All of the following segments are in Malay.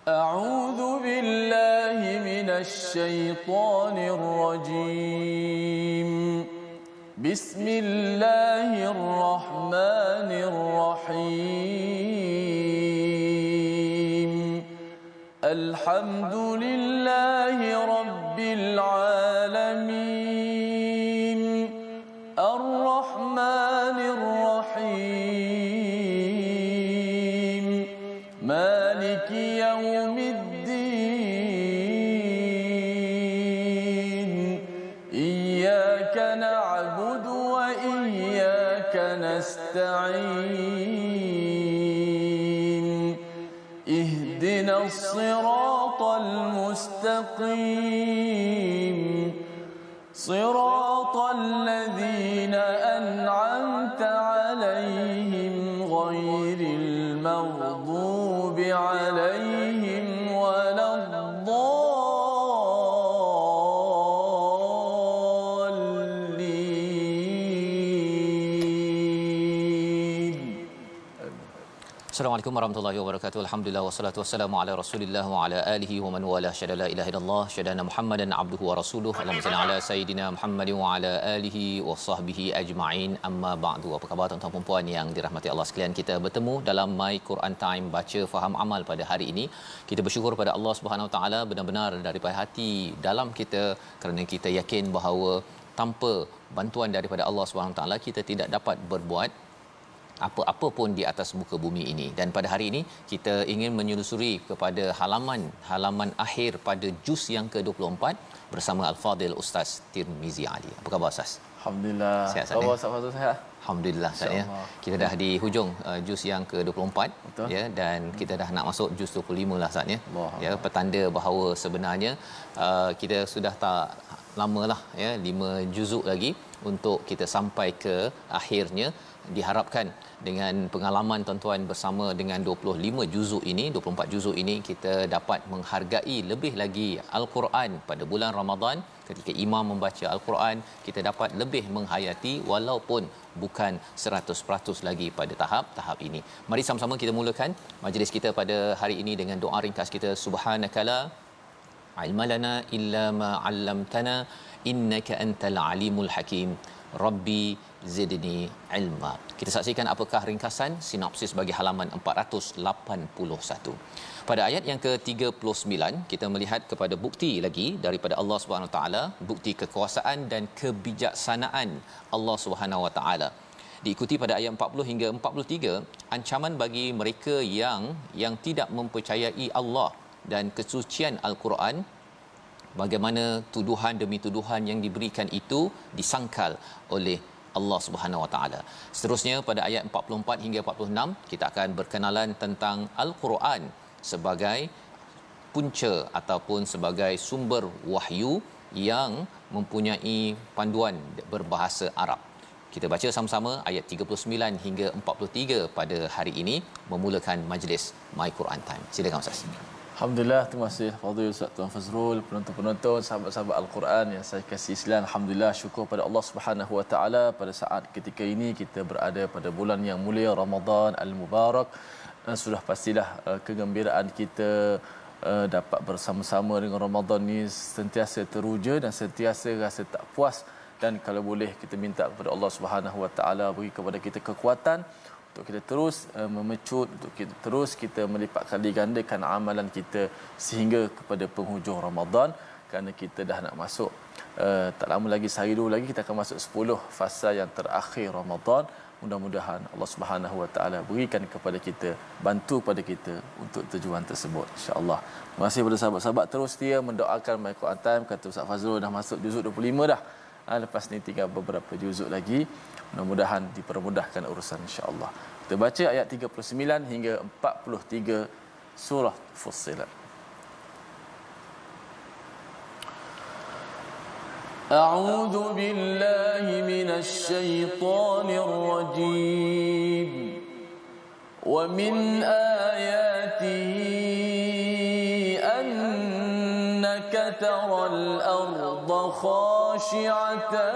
أعوذ بالله من الشيطان الرجيم بسم الله الرحمن الرحيم الحمد لله رب العالمين الرحمن الرحيم مالك يوم الدين إياك نعبد وإياك نستعين اهدنا الصراط المستقيم صراط الذين أنعمت عليهم غير المغضوب عليهم ولا الضالين. Assalamualaikum warahmatullahi wabarakatuh. Alhamdulillah wassalatu wassalamu ala Rasulillah wa ala alihi wa man wala syada la ilaha illallah syadana Muhammadan abduhu wa rasuluhu. Allahumma salli ala sayidina Muhammad wa ala alihi wa sahbihi ajma'in. Amma ba'du. Apa khabar tuan-tuan dan puan yang dirahmati Allah sekalian? Kita bertemu dalam My Quran Time baca faham amal pada hari ini. Kita bersyukur pada Allah Subhanahu wa taala benar-benar daripada hati dalam kita kerana kita yakin bahawa tanpa bantuan daripada Allah Subhanahu wa taala kita tidak dapat berbuat apa-apa pun di atas muka bumi ini. Dan pada hari ini kita ingin menyelusuri kepada halaman akhir pada juz yang ke-24 bersama Al-Fadil Ustaz Tirmizi Ali. Apa khabar Ustaz? Alhamdulillah. Sihat, Apa khabar sihat? Alhamdulillah Ustaz ya. Kita dah di hujung juz yang ke-24 ya, dan kita dah nak masuk juz 25 lah Ustaz ya. Ya, petanda bahawa sebenarnya kita sudah tak lamalah ya, 5 juzuk lagi untuk kita sampai ke akhirnya. Diharapkan dengan pengalaman tuan-tuan bersama dengan 25 juzuk ini, 24 juzuk ini, kita dapat menghargai lebih lagi Al-Quran pada bulan Ramadan. Ketika imam membaca Al-Quran, kita dapat lebih menghayati walaupun bukan 100% lagi pada tahap ini. Mari sama-sama kita mulakan majlis kita pada hari ini dengan doa ringkas kita. Subhanakala ilmalana illa ma 'allamtana innaka antal alimul hakim. Rabbi zidni ilma. Kita saksikan apakah ringkasan sinopsis bagi halaman 481. Pada ayat yang ke-39 kita melihat kepada bukti lagi daripada Allah Subhanahu Wa Taala, bukti kekuasaan dan kebijaksanaan Allah Subhanahu Wa Taala. Diikuti pada ayat 40 hingga 43 ancaman bagi mereka yang tidak mempercayai Allah dan kesucian Al-Quran. Bagaimana tuduhan demi tuduhan yang diberikan itu disangkal oleh Allah Subhanahu Wa Taala. Seterusnya pada ayat 44 hingga 46 kita akan berkenalan tentang Al-Quran sebagai punca ataupun sebagai sumber wahyu yang mempunyai panduan berbahasa Arab. Kita baca sama-sama ayat 39 hingga 43 pada hari ini memulakan majlis My Quran Time. Silakan Ustaz. Alhamdulillah, terima kasih Fadil Ustaz Tuan Fazrul, penonton-penonton, sahabat-sahabat Al-Quran yang saya kasih sekalian. Alhamdulillah, syukur pada Allah Subhanahu Wa Taala pada saat ketika ini kita berada pada bulan yang mulia Ramadan Al-Mubarak. Sudah pastilah kegembiraan kita dapat bersama-sama dengan Ramadan ni sentiasa teruja dan sentiasa rasa tak puas, dan kalau boleh kita minta kepada Allah Subhanahu Wa Taala beri kepada kita kekuatan untuk kita terus memecut, untuk kita melipat kali gandakan amalan kita sehingga kepada penghujung Ramadan, kerana kita dah nak masuk tak lama lagi, sehari dulu lagi kita akan masuk 10 fasa yang terakhir Ramadan. Mudah-mudahan Allah Subhanahu Wa Taala berikan kepada kita, bantu pada kita untuk tujuan tersebut, insya-Allah. Terima kasih kepada sahabat-sahabat terus setia mendoakan My Quran Time. Kata Ustaz Fazrul dah masuk juzuk 25 dah. Lepas ni tinggal beberapa juzuk lagi. Mudah-mudahan dipermudahkan urusan, insya-Allah. Kita baca ayat 39 hingga 43 surah Fussilat. A'udzu billahi minasy syaithanir rajim. Wa min ayatihi annaka taral arda khashi'atan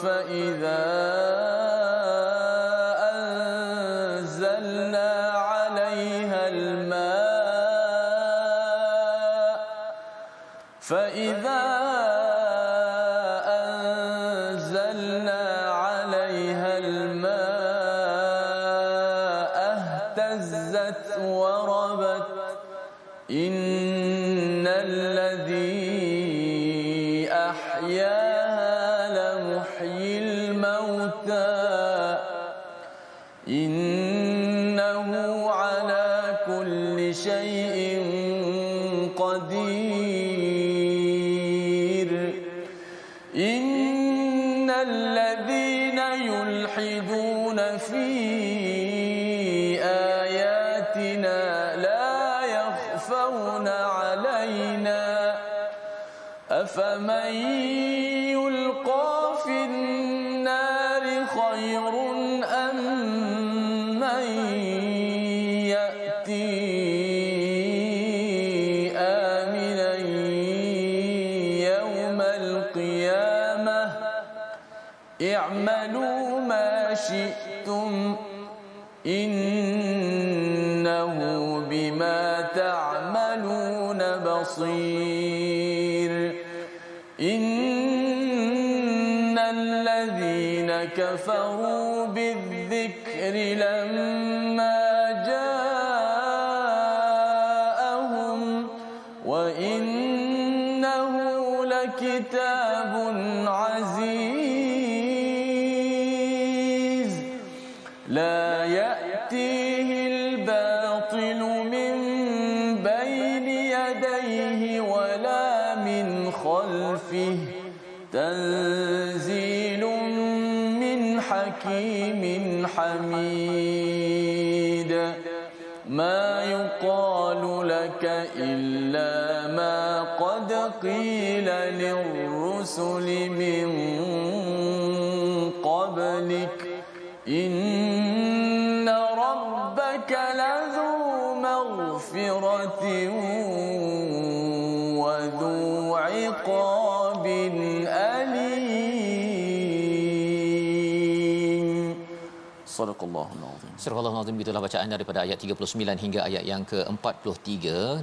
fa idza أنزلنا عليها الماء فإذا أنزلنا عليها الماء اهتزت وربت إن الذي أحياها لمحيي الموتى إنه على كل شيء قدير إن الذين يلحدون في آياتنا لا يخفون علينا أفمن يلقى في النار خير أم من يأتي آمنا يوم القيامة اعملوا ما شئتم إنه بما تعملون بصير إن الذين كفروا بالذكر لما جاءهم وإنه لكتاب عزيز لا يأتيه الباطل من بين يديه ولا من خلفه تنزيل من حكيم حميد ما يقال لك إلا ما قد قيل للرسل من قبلك إن ربك لذو مغفرة وذو عقاب أليم صدق الله العظيم. Surah Al-Azim, itulah bacaan daripada ayat 39 hingga ayat yang ke-43.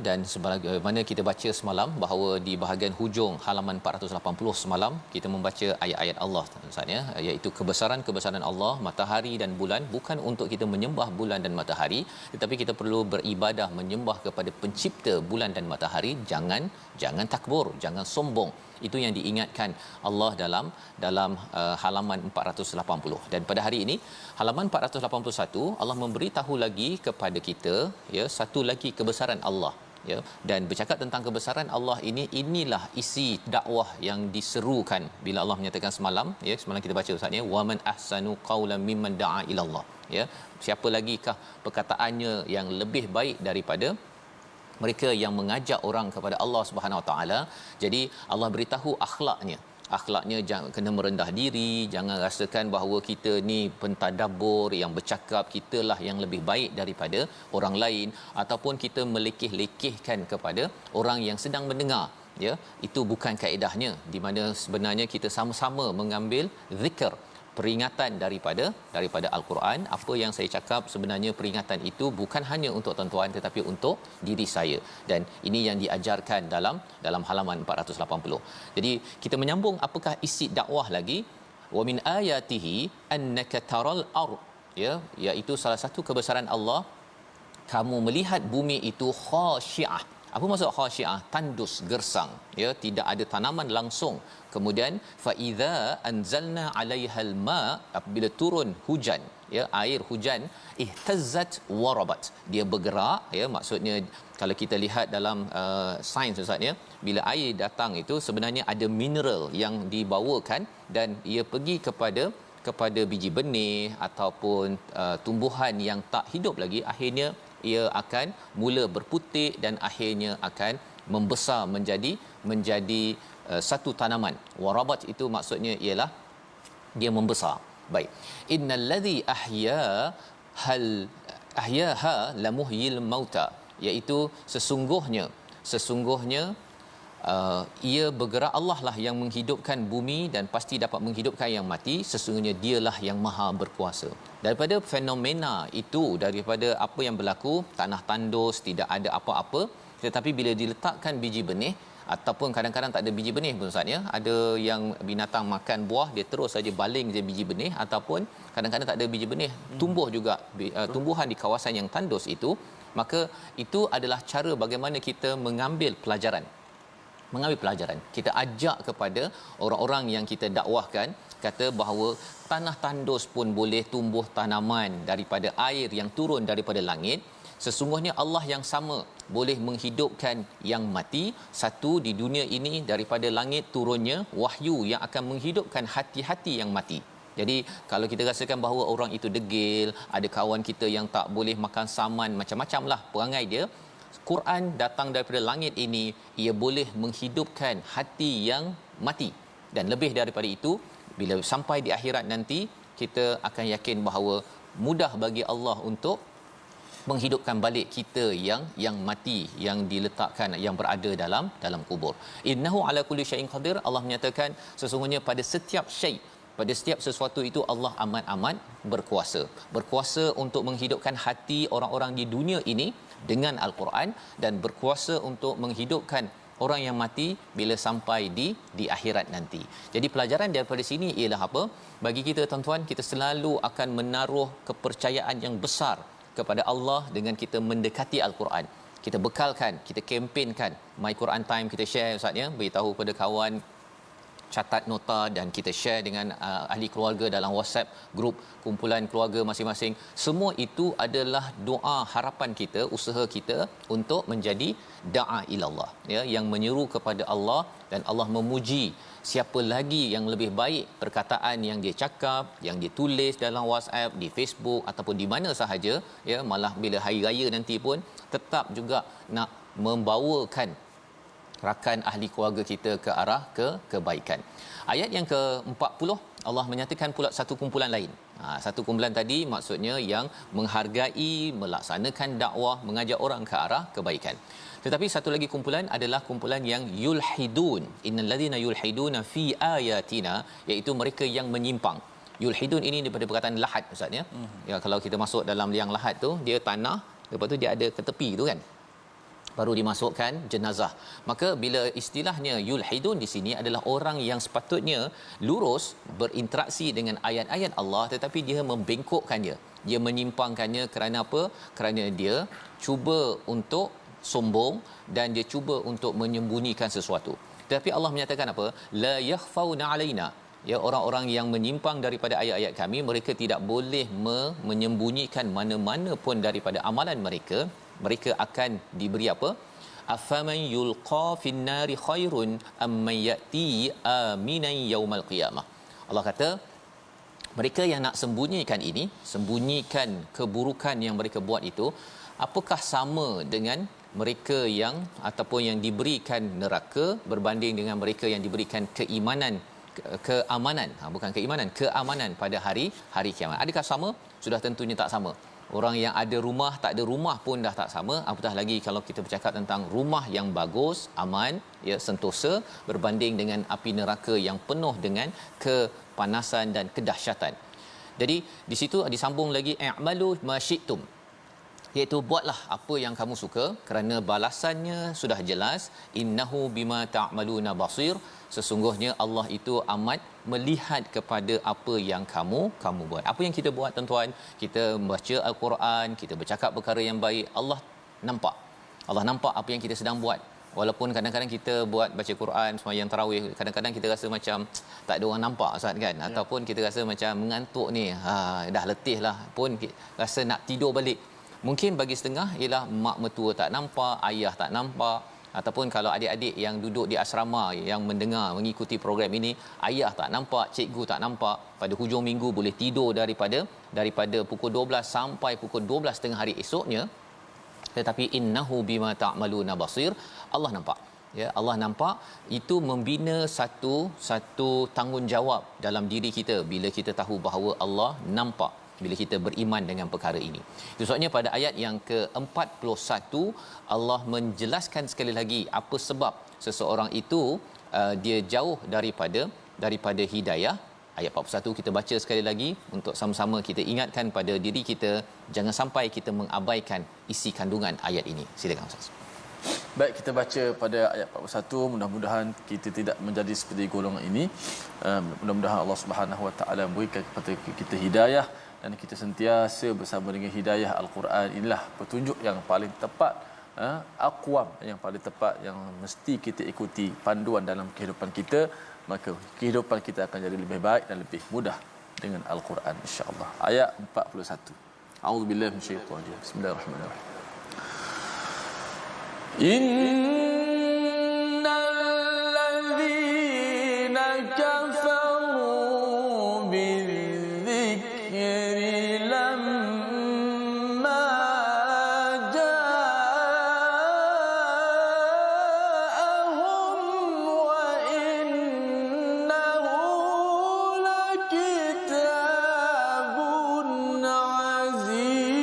Dan sebagaimana kita baca semalam bahawa di bahagian hujung halaman 480 semalam kita membaca ayat-ayat Allah maksudnya, iaitu kebesaran-kebesaran Allah, matahari dan bulan, bukan untuk kita menyembah bulan dan matahari, tetapi kita perlu beribadah menyembah kepada pencipta bulan dan matahari. Jangan takbur, jangan sombong. Itu yang diingatkan Allah dalam halaman 480. Dan pada hari ini halaman 481 Allah memberitahu lagi kepada kita, ya, satu lagi kebesaran Allah, ya. Dan bercakap tentang kebesaran Allah inilah isi dakwah yang diserukan bila Allah menyatakan semalam, ya, semalam kita baca Ustaz, ya, waman ahsanu qaulan mimman da'a ila Allah, ya. Siapa lagikah perkataannya yang lebih baik daripada mereka yang mengajak orang kepada Allah Subhanahu Wa Taala. Jadi Allah beritahu akhlaknya jangan kena merendah diri, jangan rasakan bahawa kita ni pentadabbur yang bercakap kitalah yang lebih baik daripada orang lain, ataupun kita melekeh-lekehkan kepada orang yang sedang mendengar, ya. Itu bukan kaedahnya, di mana sebenarnya kita sama-sama mengambil zikr, peringatan daripada Al-Quran. Apa yang saya cakap sebenarnya peringatan itu bukan hanya untuk tuan-tuan tetapi untuk diri saya, dan ini yang diajarkan dalam halaman 480. Jadi kita menyambung apakah isi dakwah lagi. Wa min ayatihi annaka taral ard, ya, iaitu salah satu kebesaran Allah, kamu melihat bumi itu khasyiah. Apa maksud khasyiah? Tandus, gersang, ya, tidak ada tanaman langsung. Kemudian fa iza anzalna 'alaihal ma, apabila turun hujan, ya, air hujan, ihtazzat warabat, dia bergerak, ya. Maksudnya kalau kita lihat dalam sains Ustaz, ya, bila air datang itu sebenarnya ada mineral yang dibawakan dan ia pergi kepada biji benih ataupun tumbuhan yang tak hidup lagi, akhirnya ia akan mula berputik dan akhirnya akan membesar menjadi satu tanaman. Warabat itu maksudnya ialah dia membesar. Baik. Innallazi ahyaha lamuhyil mauta, iaitu sesungguhnya ia bergerak, Allah lah yang menghidupkan bumi dan pasti dapat menghidupkan yang mati. Sesungguhnya dialah yang maha berkuasa. Daripada fenomena itu, daripada apa yang berlaku, tanah tandus, tidak ada apa-apa, tetapi bila diletakkan biji benih, ataupun kadang-kadang tak ada biji benih pun Ustaz ya. Ada yang binatang makan buah dia terus saja baling je biji benih, ataupun kadang-kadang tak ada biji benih, tumbuh juga tumbuhan di kawasan yang tandus itu. Maka itu adalah cara bagaimana kita mengambil pelajaran. Kita ajak kepada orang-orang yang kita dakwahkan, kata bahawa tanah tandus pun boleh tumbuh tanaman daripada air yang turun daripada langit. Sesungguhnya Allah yang sama boleh menghidupkan yang mati. Satu, di dunia ini daripada langit turunnya wahyu yang akan menghidupkan hati-hati yang mati. Jadi kalau kita rasakan bahawa orang itu degil, ada kawan kita yang tak boleh makan saman, macam-macamlah perangai dia, Quran datang daripada langit ini, ia boleh menghidupkan hati yang mati. Dan lebih daripada itu, bila sampai di akhirat nanti, kita akan yakin bahawa mudah bagi Allah untuk menghidupkan balik kita yang mati, yang diletakkan, yang berada dalam kubur. Innahu ala kulli syai'in qadir. Allah menyatakan sesungguhnya pada setiap syai', pada setiap sesuatu itu Allah amat-amat berkuasa untuk menghidupkan hati orang-orang di dunia ini dengan al-Quran, dan berkuasa untuk menghidupkan orang yang mati bila sampai di akhirat nanti. Jadi pelajaran daripada sini ialah apa? Bagi kita tuan-tuan, kita selalu akan menaruh kepercayaan yang besar kepada Allah dengan kita mendekati al-Quran. Kita bekalkan, kita kempenkan My Quran Time, kita share Ustaz ya, beritahu pada kawan, catat nota, dan kita share dengan ahli keluarga dalam WhatsApp grup kumpulan keluarga masing-masing. Semua itu adalah doa harapan kita, usaha kita untuk menjadi da'a ilallah ya, yang menyeru kepada Allah, dan Allah memuji siapa lagi yang lebih baik perkataan yang dia cakap, yang dia tulis dalam WhatsApp, di Facebook ataupun di mana sahaja ya. Malah bila hari raya nanti pun tetap juga nak membawakan rakan ahli keluarga kita ke arah kebaikan. Ayat yang ke-40 Allah menyatakan pula satu kumpulan lain. Satu kumpulan tadi maksudnya yang menghargai, melaksanakan dakwah, mengajak orang ke arah kebaikan. Tetapi satu lagi kumpulan adalah kumpulan yang yulhidun. Innal ladzina yulhiduna fi ayatina, iaitu mereka yang menyimpang. Yulhidun ini daripada perkataan lahad Ustaz ya. Ya, kalau kita masuk dalam liang lahad tu, dia tanah, lepas tu dia ada ke tepi tu kan, baru dimasukkan jenazah. Maka bila istilahnya yulhidun di sini adalah orang yang sepatutnya lurus berinteraksi dengan ayat-ayat Allah, tetapi dia membengkokkannya, dia menyimpangkannya. Kerana apa? Kerana dia cuba untuk sombong dan dia cuba untuk menyembunyikan sesuatu. Tetapi Allah menyatakan apa? La yakhfauna alaina. Ya, orang-orang yang menyimpang daripada ayat-ayat kami, mereka tidak boleh menyembunyikan mana-mana pun daripada amalan mereka. Mereka akan diberi apa? Afaman yulqa fin nari khairun amman yati aminan yaumal qiyamah. Allah kata mereka yang nak sembunyikan ini, sembunyikan keburukan yang mereka buat itu, apakah sama dengan mereka yang ataupun yang diberikan neraka berbanding dengan mereka yang diberikan keamanan, bukan keimanan, keamanan pada hari kiamat. Adakah sama? Sudah tentunya tak sama. Orang yang ada rumah, tak ada rumah pun dah tak sama, apatah lagi kalau kita bercakap tentang rumah yang bagus, aman, ya, sentosa, berbanding dengan api neraka yang penuh dengan kepanasan dan kedahsyatan. Jadi di situ disambung lagi, i'malu ma syi'tum, iaitu buatlah apa yang kamu suka kerana balasannya sudah jelas. Innahu bima ta'maluna basir, sesungguhnya Allah itu amat melihat kepada apa yang kamu buat. Apa yang kita buat tuan-tuan, kita membaca al-Quran, kita bercakap perkara yang baik, Allah nampak. Allah nampak apa yang kita sedang buat. Walaupun kadang-kadang kita buat baca Quran, sembahyang tarawih, kadang-kadang kita rasa macam tak ada orang nampak Ustaz kan, ataupun kita rasa macam mengantuk ni, dah letih lah pun rasa nak tidur balik. Mungkin bagi setengah ialah mak mertua tak nampak, ayah tak nampak, ataupun kalau adik-adik yang duduk di asrama yang mendengar mengikuti program ini, ayah tak nampak, cikgu tak nampak, pada hujung minggu boleh tidur daripada pukul 12 sampai pukul 12 tengah hari esoknya. Tetapi innahu bima ta'maluna basir, Allah nampak. Ya, Allah nampak. Itu membina satu tanggungjawab dalam diri kita bila kita tahu bahawa Allah nampak, bila kita beriman dengan perkara ini. Itu sebabnya pada ayat yang ke-41 Allah menjelaskan sekali lagi apa sebab seseorang itu dia jauh daripada hidayah. Ayat 41 kita baca sekali lagi untuk sama-sama kita ingatkan pada diri kita, jangan sampai kita mengabaikan isi kandungan ayat ini. Silakan Ustaz. Baik, kita baca pada ayat 41, mudah-mudahan kita tidak menjadi seperti golongan ini. Mudah-mudahan Allah Subhanahu Wa Taala berikan kepada kita hidayah dan kita sentiasa bersama dengan hidayah Al-Quran. Inilah petunjuk yang paling tepat, aqwam yang paling tepat yang mesti kita ikuti panduan dalam kehidupan kita, maka kehidupan kita akan jadi lebih baik dan lebih mudah dengan Al-Quran, insya-Allah. Ayat 41. A'udzubillahi minasyaitanir rajim. Bismillahirrahmanirrahim. Innal ladzina kafaru bidzikri lamma ja'ahum wa innahu lakitabun aziz.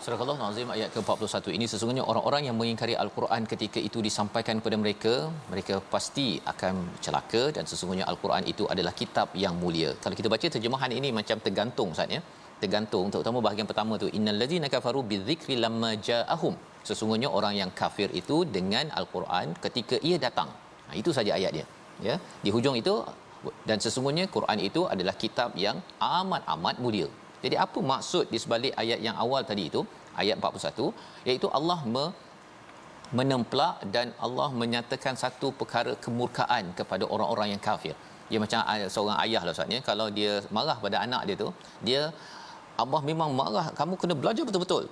Surah Al-Azim ayat ke-41 ini, sesungguhnya orang-orang yang mengingkari Al-Quran ketika itu disampaikan kepada mereka, mereka pasti akan celaka, dan sesungguhnya Al-Quran itu adalah kitab yang mulia. Kalau kita baca terjemahan ini macam tergantung Ustaz ya. Tergantung, terutama bahagian pertama tu, innal ladzina kafaru bidzikri lamma ja'ahum. Sesungguhnya orang yang kafir itu dengan Al-Quran ketika ia datang. Itu saja ayat dia. Ya, di hujung itu, dan sesungguhnya Quran itu adalah kitab yang amat-amat mulia. Jadi apa maksud di sebalik ayat yang awal tadi itu, ayat 41, iaitu Allah menempelak dan Allah menyatakan satu perkara kemurkaan kepada orang-orang yang kafir. Dia macam seorang ayah lah Ustaz ya, kalau dia marah pada anak dia tu, dia Allah memang marah, kamu kena belajar betul-betul.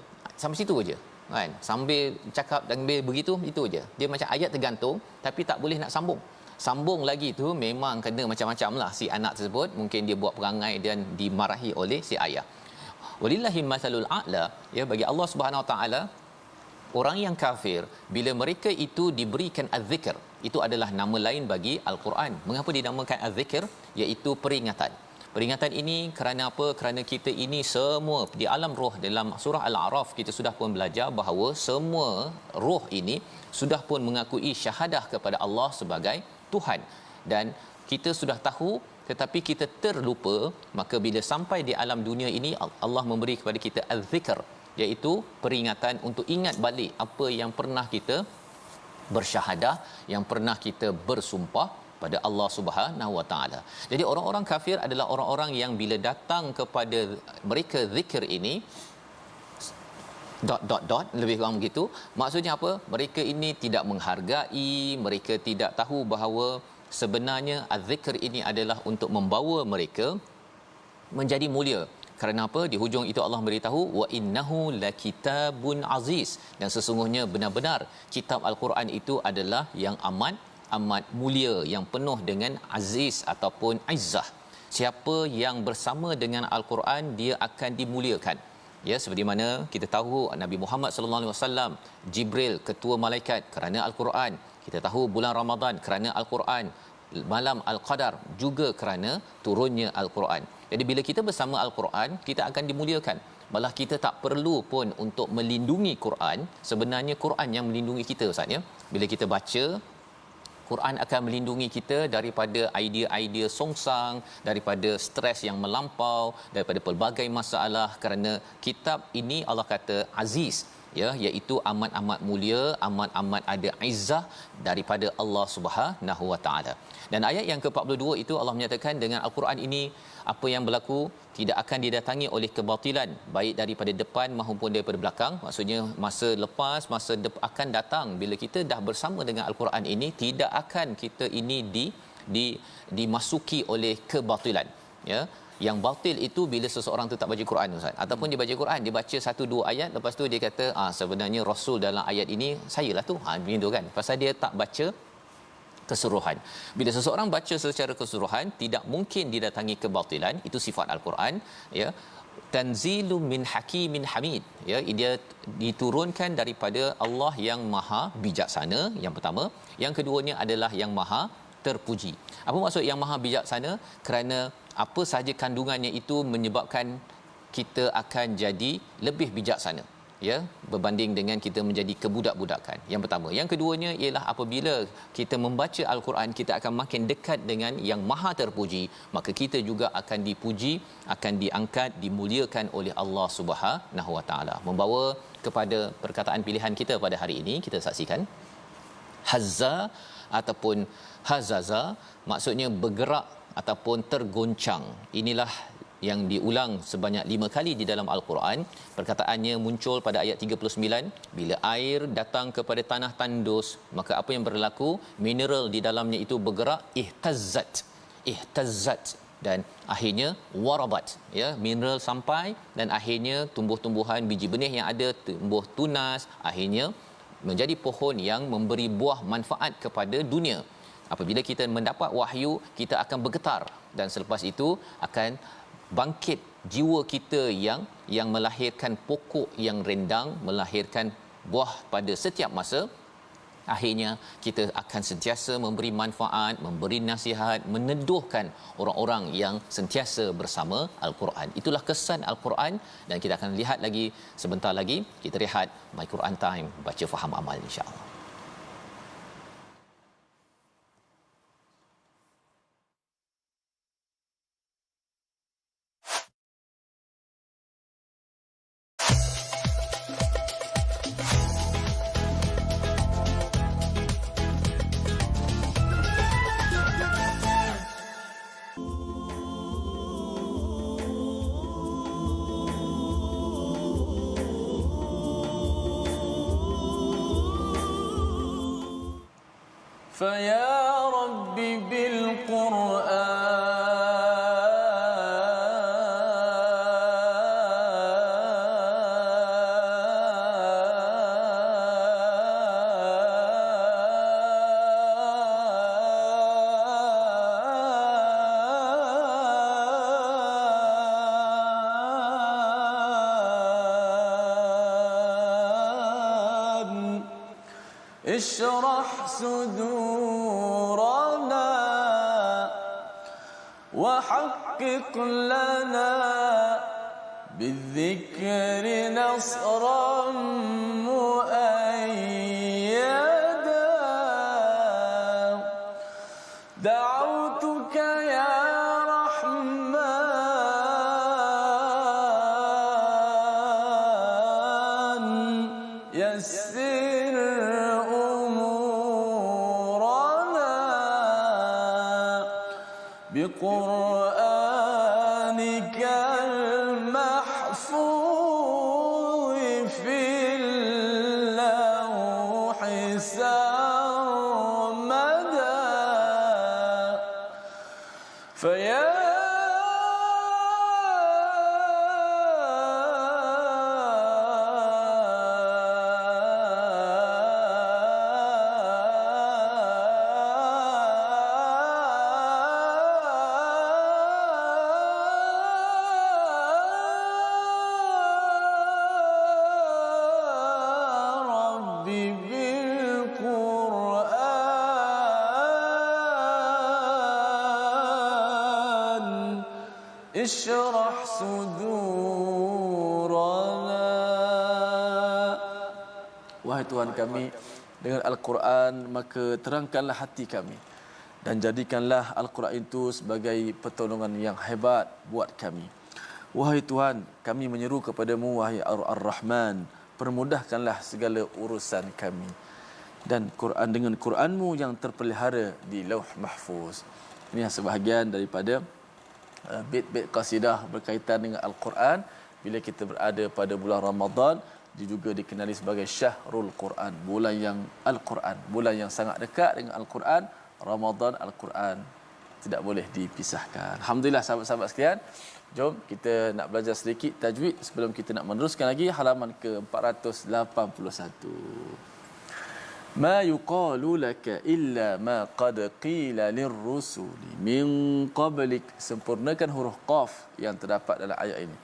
Sampai situ aja. Kan? Sambil cakap dan begitu itu aja. Dia macam ayat tergantung tapi tak boleh nak sambung lagi tu memang kena macam-macam lah si anak tersebut, mungkin dia buat perangai dan dimarahi oleh si ayah. Walillahi masalul a'la, ya, bagi Allah Subhanahu Wa Taala, orang yang kafir bila mereka itu diberikan az-zikr, itu adalah nama lain bagi Al-Quran. Mengapa dinamakan az-zikr? Iaitu peringatan. Peringatan ini kerana apa? Kerana kita ini semua di alam roh, dalam surah Al-A'raf kita sudah pun belajar bahawa semua roh ini sudah pun mengakui syahadah kepada Allah sebagai Tuhan, dan kita sudah tahu tetapi kita terlupa. Maka bila sampai di alam dunia ini, Allah memberi kepada kita az-zikr, iaitu peringatan untuk ingat balik apa yang pernah kita bersyahadah, yang pernah kita bersumpah pada Allah Subhanahu Wa Taala. Jadi orang-orang kafir adalah orang-orang yang bila datang kepada mereka zikir ini lebih kurang begitu. Maksudnya apa? Mereka ini tidak menghargai, mereka tidak tahu bahawa sebenarnya az-zikr ini adalah untuk membawa mereka menjadi mulia. Kerana apa? Di hujung itu Allah beritahu wa innahu lakitabun aziz, dan sesungguhnya benar-benar kitab Al-Quran itu adalah yang amat mulia, yang penuh dengan aziz ataupun izzah. Siapa yang bersama dengan Al-Quran, dia akan dimuliakan. Ya, seperti mana kita tahu Nabi Muhammad sallallahu alaihi wasallam, Jibril ketua malaikat kerana Al-Quran. Kita tahu bulan Ramadan kerana Al-Quran, malam Al-Qadar juga kerana turunnya Al-Quran. Jadi bila kita bersama Al-Quran, kita akan dimuliakan. Malah kita tak perlu pun untuk melindungi Quran. Sebenarnya Quran yang melindungi kita Ustaz ya. Bila kita baca, Quran akan melindungi kita daripada idea-idea songsang, daripada stres yang melampau, daripada pelbagai masalah, kerana kitab ini Allah kata aziz, ya, iaitu amat-amat mulia, amat-amat ada izzah daripada Allah Subhanahu Wa Taala. Dan ayat yang ke-42 itu Allah menyatakan dengan Al-Quran ini apa yang berlaku tidak akan didatangi oleh kebatilan, baik daripada depan maupun daripada belakang. Maksudnya masa lepas, akan datang bila kita dah bersama dengan Al-Quran ini, tidak akan kita ini dimasuki oleh kebatilan, ya. Yang batil itu bila seseorang tu tak baca Quran Ustaz, ataupun dia baca Quran, dia baca 1-2 ayat, lepas tu dia kata sebenarnya Rasul dalam ayat ini sayalah tu, begitu kan, pasal dia tak baca keseluruhan. Bila seseorang baca secara keseluruhan, tidak mungkin didatangi kebatilan. Itu sifat Al-Quran, ya. Tanzilum min hakimin hamid, ya, dia diturunkan daripada Allah yang maha bijaksana, yang pertama. Yang keduanya adalah yang maha terpuji. Apa maksud yang maha bijaksana? Kerana apa sahaja kandungannya itu menyebabkan kita akan jadi lebih bijaksana. ya, berbanding dengan kita menjadi kebudak-budakan. Yang pertama. Yang keduanya ialah apabila kita membaca al-Quran, kita akan makin dekat dengan yang Maha Terpuji, maka kita juga akan dipuji, akan diangkat, dimuliakan oleh Allah Subhanahu Wa Taala. Membawa kepada perkataan pilihan kita pada hari ini, kita saksikan hazza ataupun hazaza, maksudnya bergerak ataupun tergoncang. Inilah yang diulang sebanyak 5 kali di dalam al-Quran. Perkataannya muncul pada ayat 39, bila air datang kepada tanah tandus, maka apa yang berlaku? Mineral di dalamnya itu bergerak, ihtazzat, dan akhirnya warabat, ya, mineral sampai dan akhirnya tumbuh-tumbuhan, biji benih yang ada tumbuh tunas, akhirnya menjadi pohon yang memberi buah manfaat kepada dunia. Apabila kita mendapat wahyu, kita akan bergetar, dan selepas itu akan bangkit jiwa kita yang melahirkan pokok yang rendang, melahirkan buah pada setiap masa. Akhirnya kita akan sentiasa memberi manfaat, memberi nasihat, meneduhkan orang-orang yang sentiasa bersama al-Quran. Itulah kesan al-Quran, dan kita akan lihat lagi sebentar lagi. Kita rehat My Quran Time, baca faham amal, insya-Allah. فيا رب بالقرآن اشرح صدورنا وحقق لنا بالذكر نصرا مؤيدا دعوتك يا رحمن يسر بقرآنك المحفوظ في اللوح سرمدا فيا اشرح صدورنا. Wahai Tuhan kami, dengan Al-Quran maka terangkanlah hati kami dan jadikanlah Al-Quran itu sebagai pertolongan yang hebat buat kami. Wahai Tuhan, kami menyeru kepadamu, wahai Ar-Rahman, permudahkanlah segala urusan kami, dan Quran dengan Quranmu yang terpelihara di Lauh Mahfuz. Ini sebahagian daripada bait-bait qasidah berkaitan dengan Al-Quran. Bila kita berada pada bulan Ramadan, dia juga dikenali sebagai Syahrul Quran, bulan yang Al-Quran, bulan yang sangat dekat dengan Al-Quran. Ramadan, Al-Quran tidak boleh dipisahkan. Alhamdulillah sahabat-sahabat sekalian, jom kita nak belajar sedikit tajwid sebelum kita nak meneruskan lagi halaman ke-481. Ma yuqalu laka illa ma qad qila lirrusuli min qablik. Sempurnakan huruf qaf yang terdapat dalam ayat ini.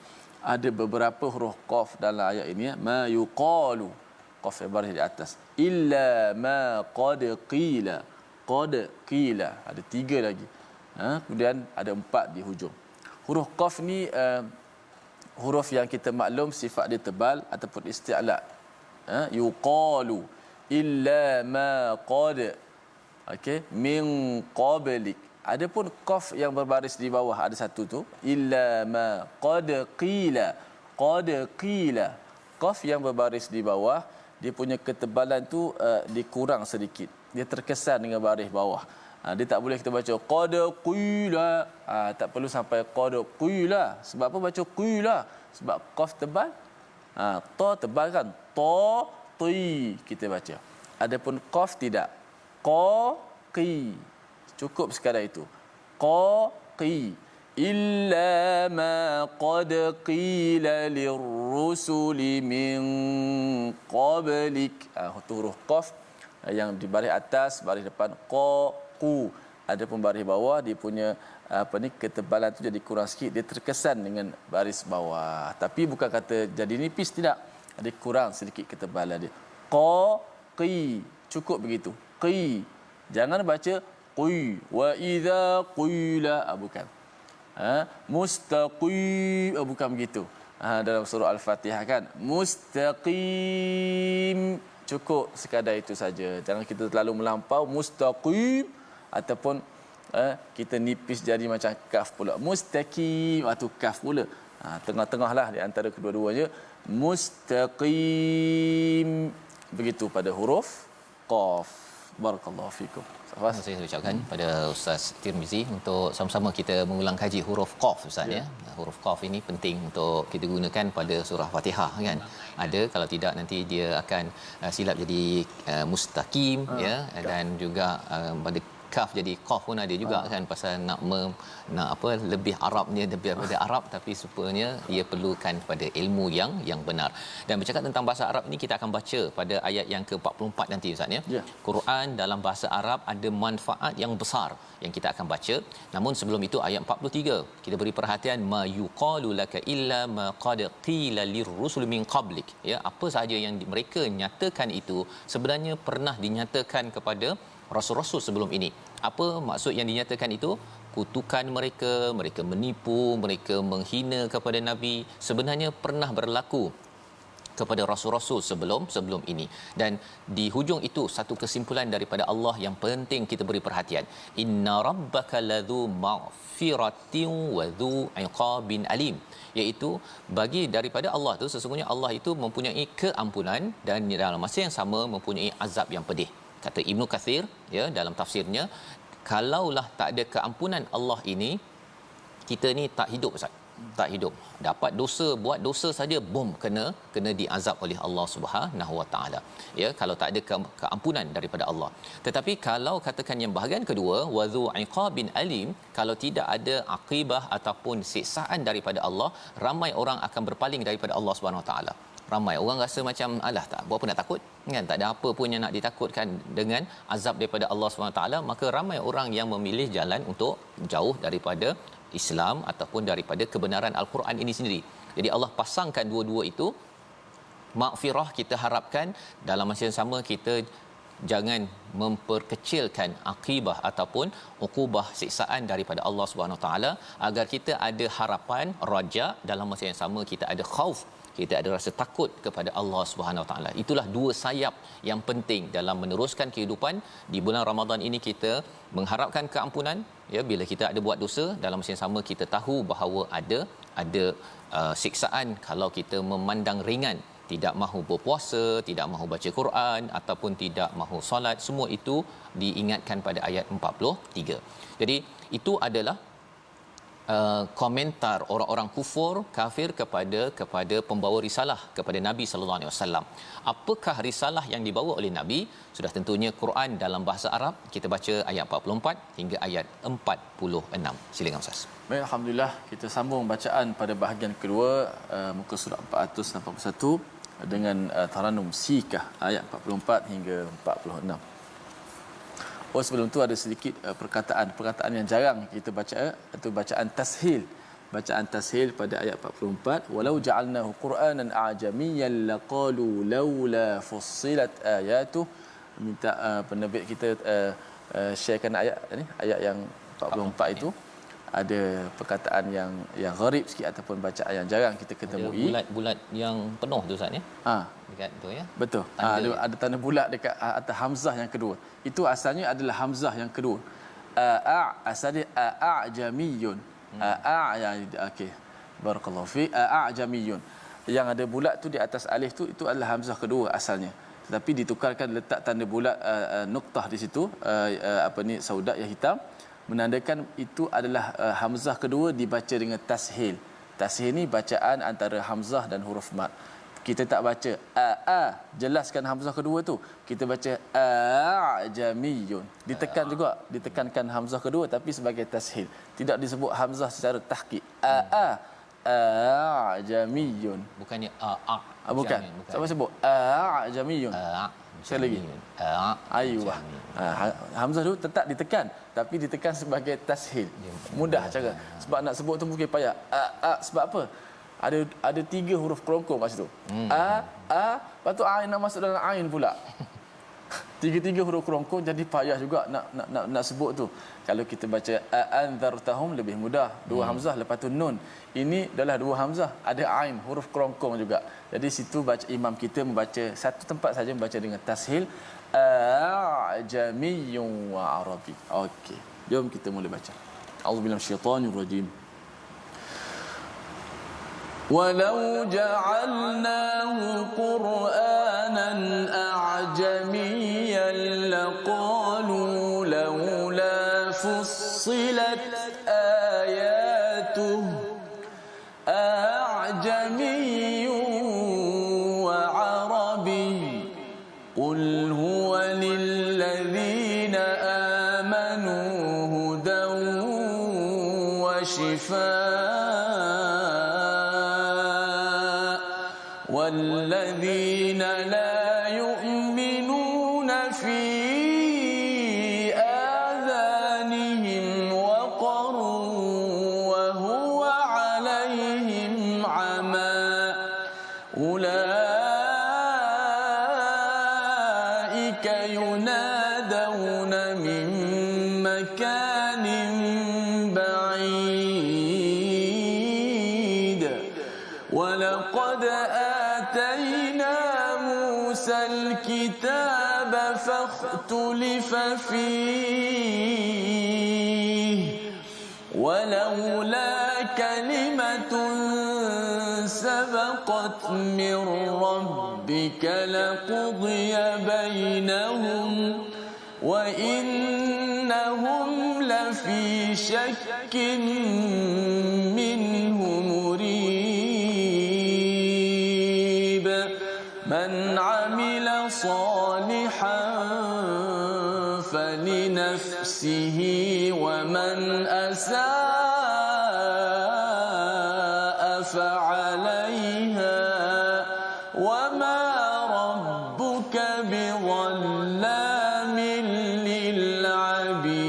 Ada beberapa huruf qaf dalam ayat ini. Ma yuqalu, qaf yang baris di atas. Illa ma qad qila. Qad qila. Ada 3 lagi. Kemudian ada 4 di hujung. Huruf qaf ni huruf yang kita maklum sifat dia tebal ataupun isti'la. Yuqalu illa ma qad, okey, min qablik. Adapun qaf yang berbaris di bawah ada satu tu, illa ma qad qila. Qad qila. Qaf yang berbaris di bawah dia punya ketebalan tu dikurang sedikit. Dia terkesan dengan baris bawah. Dia tak boleh kita baca qad qila. Tak perlu sampai qad qila. Sebab apa baca qila? Sebab qaf tebal. Ta tebal kan? Ta ti kita baca. Adapun qaf tidak. Qa qi. Cukup sekadar itu. Qa qi. Illa ma qad qila lirrusuli min qablik. Huruf qaf yang di baris atas, baris depan qa qu. Adapun baris bawah dia punya ketebalan tu jadi kurang sikit, dia terkesan dengan baris bawah. Tapi bukan kata jadi nipis, tidak. Ada kurang sedikit ketebalan dia. Qa qi, cukup begitu. Qi. Jangan baca qi wa idza qila, bukan. Mustaqim, bukan begitu. Dalam surah Al-Fatihah kan, mustaqim, cukup sekadar itu saja. Jangan kita terlalu melampau mustaqim ataupun kita nipis jadi macam kaf pula. Mustaqim atau kaf pula. Tengah-tengahlah di antara kedua-duanya. Mustaqim. Begitu pada huruf qaf. Barakallahu fikum. Terima kasih saya ucapkan pada Ustaz Tirmizi untuk sama-sama kita mengulang kaji huruf qaf Ustaz ya. Huruf qaf ini penting untuk kita gunakan pada surah Fatihah kan. Ada, kalau tidak nanti dia akan silap jadi mustaqim ya, dan juga pada kaf jadi qaf pun ada juga kan, pasal nak lebih Arabnya, lebih daripada Arab, tapi supaya ia perlukan pada ilmu yang benar. Dan bercakap tentang bahasa Arab ini, kita akan baca pada ayat yang ke-44 nanti Ustaz ya. Quran dalam bahasa Arab ada manfaat yang besar yang kita akan baca. Namun sebelum itu ayat 43 kita beri perhatian, ma yuqalu laka illa ma qad qila lirrusul min qablik ya. Apa sahaja yang mereka nyatakan itu sebenarnya pernah dinyatakan kepada rasul-rasul sebelum ini. Apa maksud yang dinyatakan itu? Kutukan mereka, mereka menipu, mereka menghina kepada Nabi, sebenarnya pernah berlaku kepada rasul-rasul sebelum ini. Dan di hujung itu satu kesimpulan daripada Allah yang penting kita beri perhatian. Inna rabbaka ladzu maghfiratin wa dzu iqabin alim, iaitu bagi daripada Allah tu, sesungguhnya Allah itu mempunyai keampunan dan dalam masa yang sama mempunyai azab yang pedih. Kata Ibnu Kathir ya dalam tafsirnya, kalaulah tak ada keampunan Allah ini, kita ni tak hidup Ustaz. Tak hidup. Dapat dosa, buat dosa saja bom kena diazab oleh Allah Subhanahu Wa Taala. Ya, kalau tak ada keampunan daripada Allah. Tetapi kalau katakan yang bahagian kedua, wazu iqabin alim, kalau tidak ada akibah ataupun siksaan daripada Allah, ramai orang akan berpaling daripada Allah Subhanahu Wa Taala. Ramai orang rasa macam alah, tak apa nak takut kan, tak ada apa pun yang nak ditakutkan dengan azab daripada Allah SWT. Maka ramai orang yang memilih jalan untuk jauh daripada Islam ataupun daripada kebenaran Al-Quran ini sendiri. Jadi Allah pasangkan dua-dua itu. Maghfirah kita harapkan dalam masa yang sama kita jangan memperkecilkan akibah ataupun ukubah siksaan daripada Allah SWT, agar kita ada harapan raja, dalam masa yang sama kita ada khauf, kita ada rasa takut kepada Allah Subhanahu Wa Taala. Itulah dua sayap yang penting dalam meneruskan kehidupan. Di bulan Ramadan ini kita mengharapkan keampunan ya, bila kita ada buat dosa, dalam masa yang sama kita tahu bahawa ada siksaan kalau kita memandang ringan, tidak mahu berpuasa, tidak mahu baca Quran ataupun tidak mahu solat. Semua itu diingatkan pada ayat 43. Jadi itu adalah komentar orang-orang kufur kafir kepada pembawa risalah, kepada Nabi sallallahu alaihi wasallam. Apakah risalah yang dibawa oleh Nabi? Sudah tentunya Quran dalam bahasa Arab. Kita baca ayat 44 hingga ayat 46. Silakan Ustaz. Baik, alhamdulillah, kita sambung bacaan pada bahagian kedua, muka surat 481 dengan Taranum Sikah ayat 44 hingga 46. Sebelum tu ada sedikit perkataan yang jarang kita baca, itu bacaan tashil. Bacaan tashil pada ayat 44, walau ja'alnahu qur'anan a'jamiyyan laqalu laula fussilat ayatuh. Minta penerbit kita sharekan ayat ni, ayat yang 44 itu. ada perkataan yang gharib sikit ataupun bacaan yang jarang kita ketemui. Bulat-bulat yang penuh tu Ustaz ya. Dekat tu ya. Betul. Ada tanda bulat dekat atas hamzah yang kedua. Itu asalnya adalah hamzah yang kedua. Asalnya a'jamiyun. Okey. Barakallahu fi a'jamiyun. Yang ada bulat tu di atas alif tu itu adalah hamzah kedua asalnya. Tetapi ditukarkan letak tanda bulat nuktah di situ sauda yang hitam menandakan itu adalah hamzah kedua dibaca dengan tashil. Tashil ni bacaan antara hamzah dan huruf mat. Kita tak baca jelaskan hamzah kedua tu. Kita baca jamiyun. Ditekankan hamzah kedua tapi sebagai tashil. Tidak disebut hamzah secara tahqiq. Jamiyun. Bukannya bukan. Siapa sebut jamiyun? Sekali lagi. Aywa. Hamzah tu tetap ditekan tapi ditekan sebagai tashil. Mudah cara. Sebab nak sebut tu mungkin payah. Sebab apa? Ada 3 huruf kelongkong kat situ. Lepas tu ain nak masuk dalam ain pula. 3 huruf kelongkong jadi payah juga nak sebut tu. Kalau kita baca anzartahum lebih mudah. 2 hamzah lepas tu nun. Ini adalah 2 hamzah, ada ain, huruf kelongkong juga. Jadi situ imam kita membaca satu tempat saja membaca dengan tashil ajamiyyun wa arabi. Okey. Jom kita mula baca. A'udzubillahi minasyaitanir rajim. ولو جعلناه قرآنا أعجميا لقالوا لولا فصلت آياته أعجمي وعربي قل هو للذين آمنوا هدى وشفاء والذين لا يؤمنون في آذانهم وقر وهو عليهم عمى أولئك ينادون من مكان بعيد ولقد آتينا موسى الكتاب فاختلف فيه ولولا كلمة سبقت من ربك لقضي بينهم وإنهم لفي شك منه مريب من عمل صالحا فلنفسه ومن أساء فعليها وما ربك بظلام للعبيد.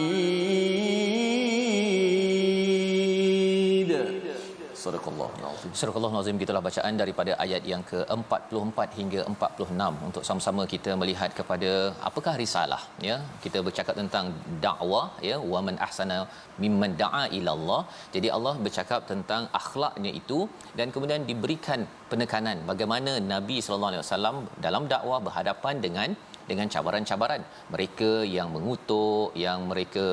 صدق الله العظيم. Surah Al-Azim, gitulah bacaan daripada ayat yang ke-44 hingga 46 untuk sama-sama kita melihat kepada apakah risalah ya. Kita bercakap tentang dakwah ya, wa man ahsana mimman da'a ila Allah. Jadi Allah bercakap tentang akhlaknya itu dan kemudian diberikan penekanan bagaimana Nabi sallallahu alaihi wasallam dalam dakwah berhadapan dengan cabaran-cabaran mereka yang mengutuk, yang mereka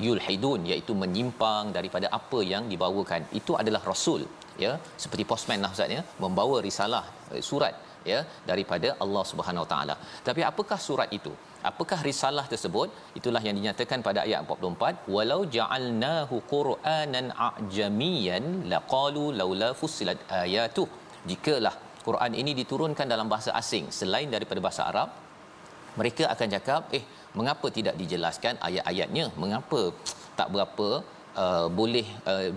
yulhidun, iaitu menyimpang daripada apa yang dibawakan. Itu adalah rasul ya, seperti postman lah Ustaz ya, membawa risalah surat ya daripada Allah Subhanahu Wa Taala. Tapi apakah surat itu? Apakah risalah tersebut? Itulah yang dinyatakan pada ayat 44, walau ja'alnahu qur'anan a'jamiyan laqalu laula fussilat ayatuh. Jikalah Quran ini diturunkan dalam bahasa asing selain daripada bahasa Arab, mereka akan cakap, mengapa tidak dijelaskan ayat-ayatnya? Mengapa tak berapa boleh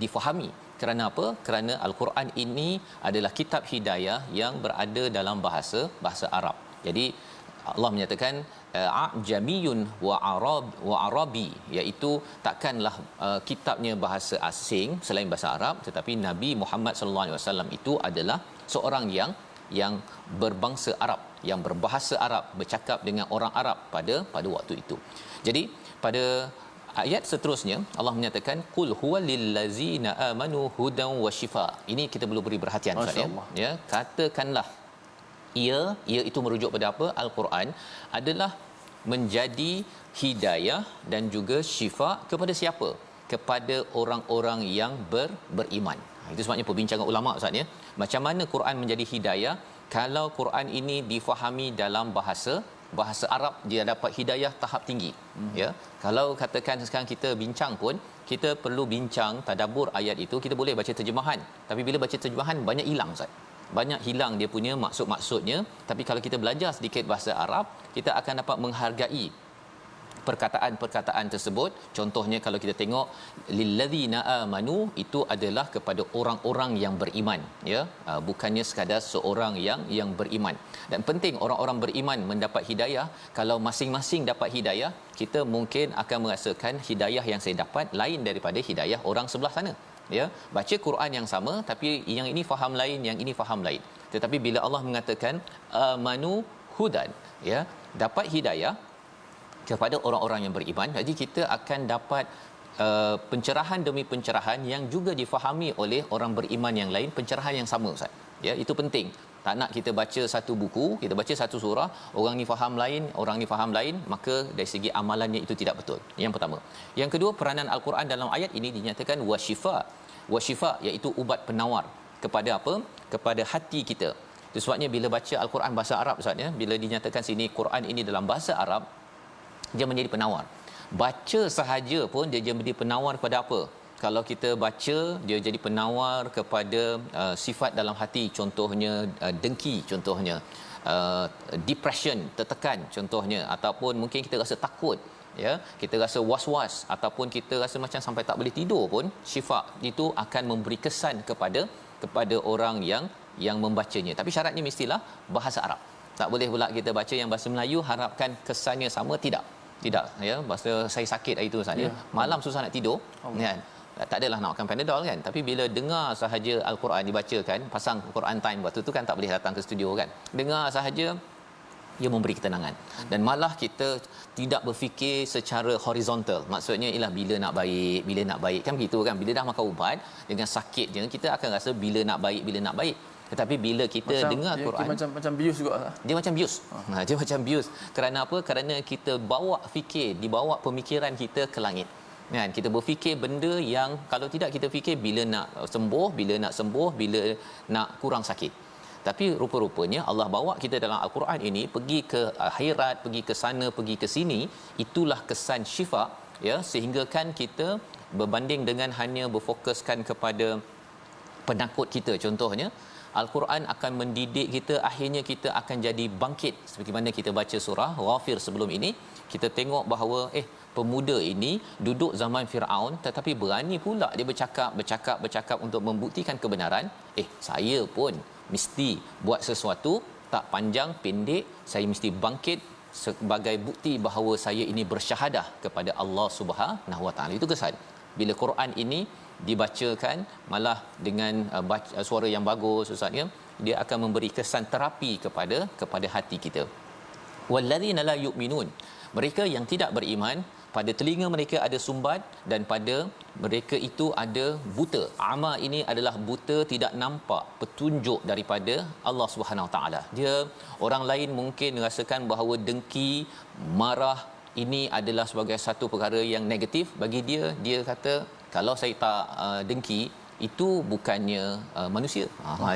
difahami? Kerana apa? Kerana Al-Quran ini adalah kitab hidayah yang berada dalam bahasa Arab. Jadi Allah menyatakan a'jamiyun wa arabi, iaitu takkanlah kitabnya bahasa asing selain bahasa Arab, tetapi Nabi Muhammad sallallahu alaihi wasallam itu adalah seorang yang berbangsa Arab, yang berbahasa Arab, bercakap dengan orang Arab pada waktu itu. Jadi pada Ayat seterusnya Allah menyatakan qul huwal lillazina amanu hudan wa shifa. Ini kita perlu beri perhatian Ustaz ya. Katakanlah ia itu merujuk pada apa? Al-Quran adalah menjadi hidayah dan juga syifa kepada siapa? Kepada orang-orang yang beriman. Itu sebabnya perbincangan ulama Ustaz ya. Macam mana Quran menjadi hidayah? Kalau Quran ini difahami dalam bahasa Arab, dia dapat hidayah tahap tinggi. Ya. Kalau katakan sekarang kita bincang pun, kita perlu bincang tadabbur ayat itu, kita boleh baca terjemahan. Tapi bila baca terjemahan banyak hilang Ustaz. Banyak hilang dia punya maksud-maksudnya. Tapi kalau kita belajar sedikit bahasa Arab, kita akan dapat menghargai perkataan-perkataan tersebut. Contohnya kalau kita tengok lillazina amanu, itu adalah kepada orang-orang yang beriman ya, bukannya sekadar seorang yang beriman. Dan penting orang-orang beriman mendapat hidayah. Kalau masing-masing dapat hidayah, kita mungkin akan merasakan hidayah yang saya dapat lain daripada hidayah orang sebelah sana ya. Baca Quran yang sama tapi yang ini faham lain, yang ini faham lain. Tetapi bila Allah mengatakan amanu hudan ya, dapat hidayah kepada orang-orang yang beriman, jadi kita akan dapat pencerahan demi pencerahan yang juga difahami oleh orang beriman yang lain, pencerahan yang sama Ustaz. Ya, itu penting. Tak nak kita baca satu buku, kita baca satu surah, orang ni faham lain, orang ni faham lain, maka dari segi amalannya itu tidak betul. Yang pertama. Yang kedua, peranan Al-Quran dalam ayat ini dinyatakan wasyifa. Wasyifa iaitu ubat penawar kepada apa? Kepada hati kita. Itu sebabnya bila baca Al-Quran bahasa Arab Ustaz ya, bila dinyatakan sini Quran ini dalam bahasa Arab, dia menjadi penawar. Baca sahaja pun dia jadi penawar kepada apa? Kalau kita baca, dia jadi penawar kepada sifat dalam hati, contohnya dengki, contohnya depression, tertekan contohnya, ataupun mungkin kita rasa takut ya, kita rasa was-was, ataupun kita rasa macam sampai tak boleh tidur pun, syifa itu akan memberi kesan kepada orang yang membacanya. Tapi syaratnya mestilah bahasa Arab. Tak boleh pula kita baca yang bahasa Melayu harapkan kesannya sama, tidak ya. Bahasa saya sakit hari tu Ustaz ya, malam susah nak tidur kan, tak adalah nak makan Panadol kan, tapi bila dengar sahaja Al-Quran dibacakan, pasang Quran Time waktu tu kan tak boleh datang ke studio kan, dengar sahaja ia memberi ketenangan. Dan malah kita tidak berfikir secara horizontal, maksudnya ialah bila nak baik kan begitu kan. Bila dah makan ubat dengan sakit je, kita akan rasa bila nak baik. Tetapi bila kita dengar Quran, dia macam bius juga. Dia macam bius. Dia macam bius. Kerana apa? Kerana kita bawa fikir, dibawa pemikiran kita ke langit. Kan? Kita berfikir benda yang kalau tidak kita fikir bila nak sembuh, bila nak kurang sakit. Tapi rupa-rupanya Allah bawa kita dalam Al-Quran ini pergi ke akhirat, pergi ke sana, pergi ke sini. Itulah kesan syifa ya, sehingga kan kita berbanding dengan hanya berfokuskan kepada penakut kita contohnya, Al-Quran akan mendidik kita, akhirnya kita akan jadi bangkit. Seperti mana kita baca surah Ghafir sebelum ini, kita tengok bahawa pemuda ini duduk zaman Firaun tetapi berani pula dia bercakap untuk membuktikan kebenaran. Saya pun mesti buat sesuatu, tak panjang pendek, saya mesti bangkit sebagai bukti bahawa saya ini bersyahadah kepada Allah Subhanahu Wa Taala. Itu kesan bila Quran ini dibacakan malah dengan suara yang bagus Ustaz ya, dia akan memberi kesan terapi kepada hati kita. Wallazina la yu'minun, mereka yang tidak beriman, pada telinga mereka ada sumbat dan pada mereka itu ada buta. Ama ini adalah buta, tidak nampak petunjuk daripada Allah Subhanahu Wa Taala. Dia orang lain mungkin rasakan bahawa dengki, marah ini adalah sebagai satu perkara yang negatif. Bagi dia kata kalau saya tak dengki, itu bukannya manusia.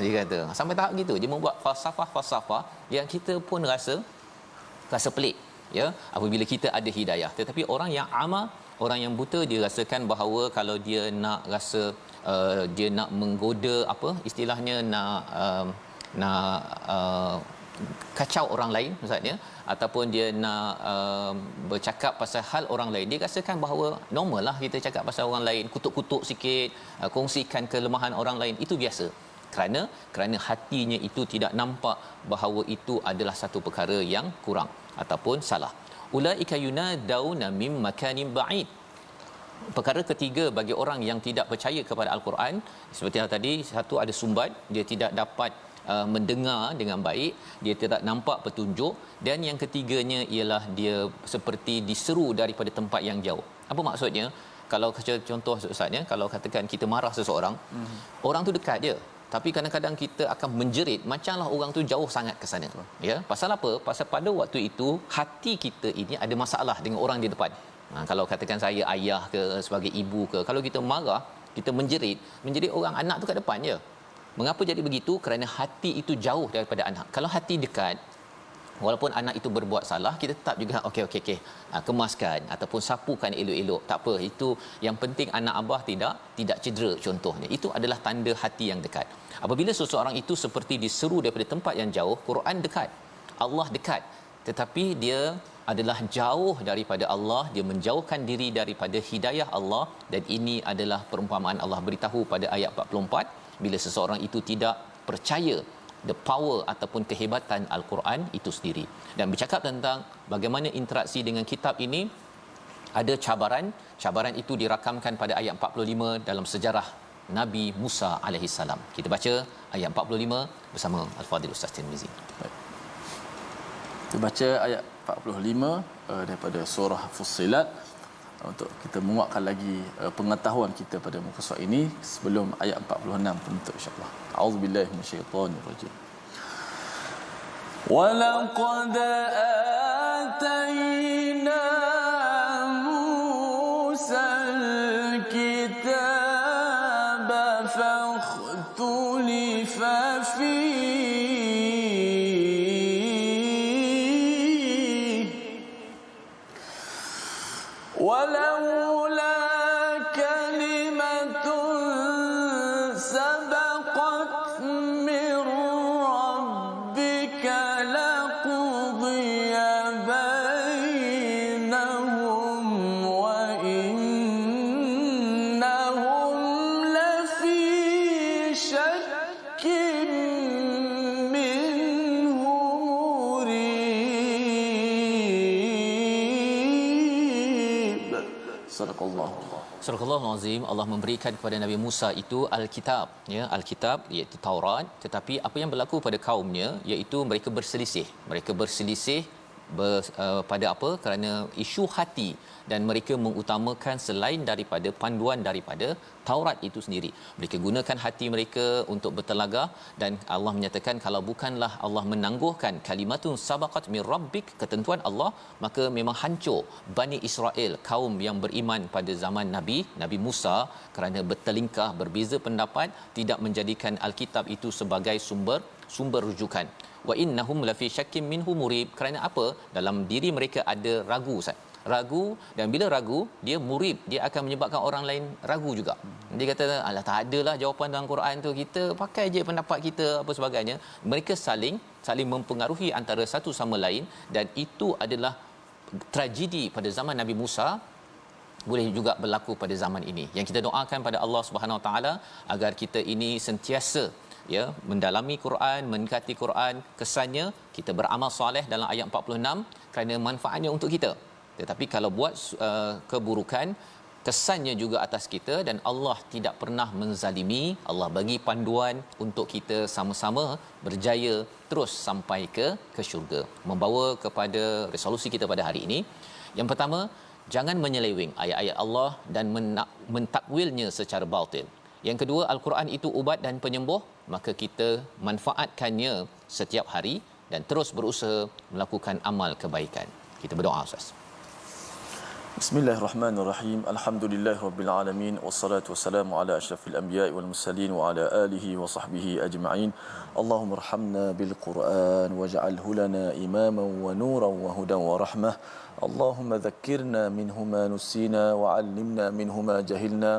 Dia kata sampai tahap gitu, dia membuat falsafah yang kita pun rasa pelik ya apabila kita ada hidayah. Tetapi orang yang ama, orang yang buta, dia rasakan bahawa kalau dia nak rasa dia nak menggoda apa istilahnya, nak kacau orang lain maksudnya, ataupun dia nak bercakap pasal hal orang lain, dia rasakan bahawa normal lah kita cakap pasal orang lain, kutuk-kutuk sikit, kongsikan kelemahan orang lain, itu biasa. Kerana hatinya itu tidak nampak bahawa itu adalah satu perkara yang kurang ataupun salah. Ulaika yunadauna mim makanin ba'id. Perkara ketiga bagi orang yang tidak percaya kepada Al-Quran, seperti yang tadi, satu ada sumbat, dia tidak dapat mendengar dengan baik, dia tidak nampak petunjuk, dan yang ketiganya ialah dia seperti diseru daripada tempat yang jauh. Apa maksudnya? Kalau contoh Ustaz ya, kalau katakan kita marah seseorang, orang tu dekat je. Tapi kadang-kadang kita akan menjerit macamlah orang tu jauh sangat ke sana. Ya, pasal apa? Pasal pada waktu itu hati kita ini ada masalah dengan orang di depan. Kalau katakan saya ayah ke sebagai ibu ke, kalau kita marah, kita menjerit orang anak tu kat depan je. Mengapa jadi begitu? Kerana hati itu jauh daripada anak. Kalau hati dekat, walaupun anak itu berbuat salah, kita tetap juga okey, kemaskan ataupun sapukan elok-elok. Tak apa, itu yang penting anak abah tidak cedera contohnya. Itu adalah tanda hati yang dekat. Apabila seseorang itu seperti diseru daripada tempat yang jauh, Quran dekat, Allah dekat, tetapi dia adalah jauh daripada Allah, dia menjauhkan diri daripada hidayah Allah, dan ini adalah perumpamaan Allah beritahu pada ayat 44, bila seseorang itu tidak percaya the power ataupun kehebatan Al-Quran itu sendiri. Dan bercakap tentang bagaimana interaksi dengan kitab ini, ada cabaran itu dirakamkan pada ayat 45 dalam sejarah Nabi Musa alaihissalam. Kita baca ayat 45 bersama Al-Fadhil Ustaz Tirmizi. Baik. Kita baca ayat 45 daripada surah Fussilat untuk kita menguatkan lagi pengetahuan kita pada muka surat ini sebelum ayat 46 penutup insya-Allah. A'udzubillahi minasyaitonirrajim. Wa laqad atayna Musa al-kitaba fakhtulifa ولولا كلمة سبقت من ربك لقضي بينهم وإنهم لفي شك منه مريب. Surah Al-Azim. Allah memberikan kepada Nabi Musa itu Alkitab, ya, Alkitab iaitu Taurat, tetapi apa yang berlaku pada kaumnya iaitu mereka berselisih pada apa? Kerana isu hati, dan mereka mengutamakan selain daripada panduan daripada Taurat itu sendiri. Mereka gunakan hati mereka untuk bertelagah, dan Allah menyatakan kalau bukanlah Allah menangguhkan kalimatun sabaqat min rabbik, ketentuan Allah, maka memang hancur Bani Israel, kaum yang beriman pada zaman Nabi Musa, kerana bertelingkah, berbeza pendapat, tidak menjadikan Alkitab itu sebagai sumber rujukan. Wa innahum lafi syakkim minhu murib. Kerana apa? Dalam diri mereka ada ragu, Ustaz. Ragu, dan bila ragu dia murib, dia akan menyebabkan orang lain ragu juga. Dia kata alah, tak adalah jawapan dalam Quran tu, kita pakai je pendapat kita apa sebagainya. Mereka saling mempengaruhi antara satu sama lain, dan itu adalah tragedi pada zaman Nabi Musa, boleh juga berlaku pada zaman ini. Yang kita doakan pada Allah Subhanahu Wa Taala agar kita ini sentiasa mendalami Quran, mendekati Quran, kesannya kita beramal soleh dalam ayat 46 kerana manfaatnya untuk kita. Tetapi kalau buat keburukan, kesannya juga atas kita, dan Allah tidak pernah menzalimi. Allah bagi panduan untuk kita sama-sama berjaya terus sampai ke syurga. Membawa kepada resolusi kita pada hari ini. Yang pertama, jangan menyeleweng ayat-ayat Allah dan mentakwilnya secara batil. Yang kedua, Al-Quran itu ubat dan penyembuh, maka kita manfaatkannya setiap hari dan terus berusaha melakukan amal kebaikan. Kita berdoa, Ustaz. Bismillahirrahmanirrahim. Alhamdulillahirabbil alamin, wassalatu wassalamu ala asyrafil anbiya'i wal mursalin wa ala alihi wa sahbihi ajma'in. Allahumma arhamna bil Qur'an waj'alhu lana imaman wa nuran wa hudan wa rahmah. Allahumma dhakkirna minhu ma nusina wa 'allimna minhu ma jahilna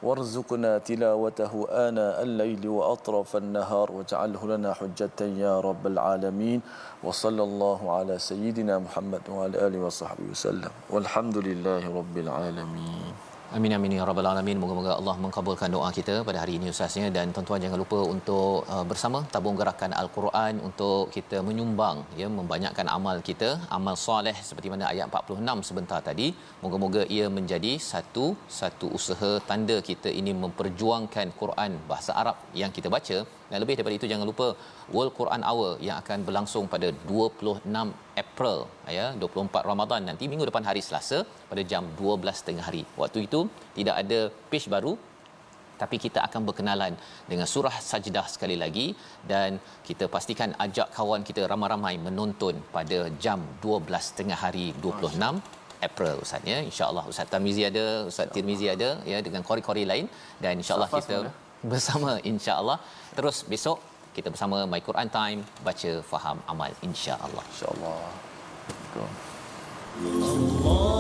warzuqna tilawatahu ana al-laili wa atrafa an-nahar waj'alhu lana hujjatan ya rabbal alamin. Wa sallallahu ala sayyidina Muhammad wa ala alihi wa sahbihi wasallam. Walhamdulillahi rabbil alamin. Amin amin ya rabbal alamin. Moga-moga Allah mengabulkan doa kita pada hari ini, Ustaznya, dan tuan-tuan jangan lupa untuk bersama tabung gerakan Al-Quran untuk kita menyumbang, membanyakkan amal kita, amal soleh seperti mana ayat 46 sebentar tadi. Moga-moga ia menjadi satu usaha tanda kita ini memperjuangkan Quran bahasa Arab yang kita baca Dan lebih daripada itu, jangan lupa World Quran Hour yang akan berlangsung pada 26 April, ya, 24 Ramadan nanti, minggu depan hari Selasa pada jam 12 tengah hari. Waktu itu tidak ada page baru, tapi kita akan berkenalan dengan surah Sajdah sekali lagi, dan kita pastikan ajak kawan kita ramai-ramai menonton pada jam 12 tengah hari 26 April, Ustaz, ya. InsyaAllah Ustaz Tarmizi ada, Ustaz Tirmizi ada, ya, dengan kori-kori lain, dan insyaAllah kita bersama, insyaAllah. Terus besok kita bersama My Quran Time, baca, faham, amal, insyaAllah. InsyaAllah. Betul. Allah